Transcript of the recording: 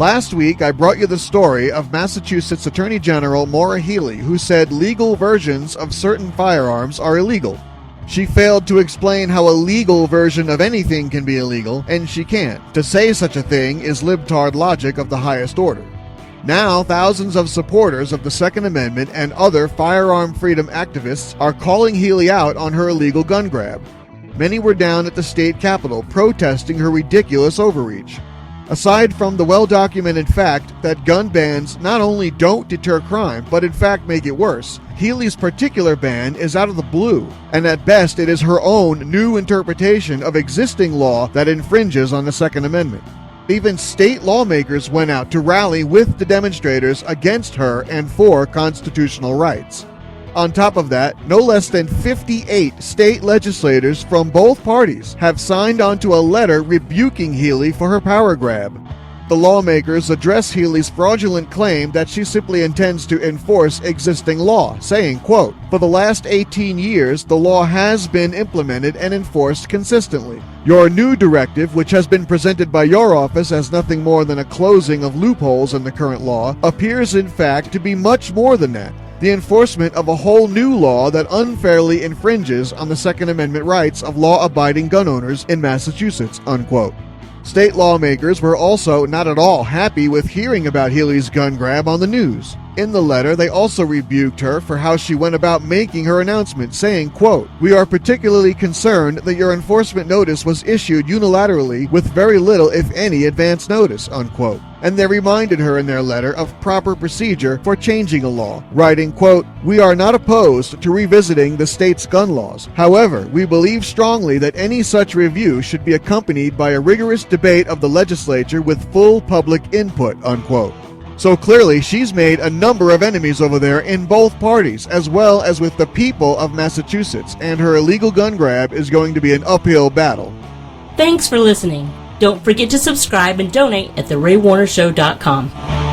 Last week, I brought you the story of Massachusetts Attorney General Maura Healey, who said legal versions of certain firearms are illegal. She failed to explain how a legal version of anything can be illegal, and she can't. To say such a thing is libtard logic of the highest order. Now, thousands of supporters of the Second Amendment and other firearm freedom activists are calling Healey out on her illegal gun grab. Many were down at the state capitol protesting her ridiculous overreach. Aside from the well-documented fact that gun bans not only don't deter crime, but in fact make it worse, Healey's particular ban is out of the blue, and at best it is her own new interpretation of existing law that infringes on the Second Amendment. Even state lawmakers went out to rally with the demonstrators against her and for constitutional rights. On top of that, no less than 58 state legislators from both parties have signed onto a letter rebuking Healey for her power grab. The lawmakers address Healey's fraudulent claim that she simply intends to enforce existing law, saying, quote, "For the last 18 years, the law has been implemented and enforced consistently. Your new directive, which has been presented by your office as nothing more than a closing of loopholes in the current law, appears in fact to be much more than that. The enforcement of a whole new law that unfairly infringes on the Second Amendment rights of law-abiding gun owners in Massachusetts," unquote. State lawmakers were also not at all happy with hearing about Healey's gun grab on the news. In the letter, they also rebuked her for how she went about making her announcement, saying, quote, "We are particularly concerned that your enforcement notice was issued unilaterally with very little, if any, advance notice," unquote. And they reminded her in their letter of proper procedure for changing a law, writing, quote, "We are not opposed to revisiting the state's gun laws. However, we believe strongly that any such review should be accompanied by a rigorous debate of the legislature with full public input," unquote. So clearly, she's made a number of enemies over there in both parties, as well as with the people of Massachusetts, and her illegal gun grab is going to be an uphill battle. Thanks for listening. Don't forget to subscribe and donate at theraywarnershow.com.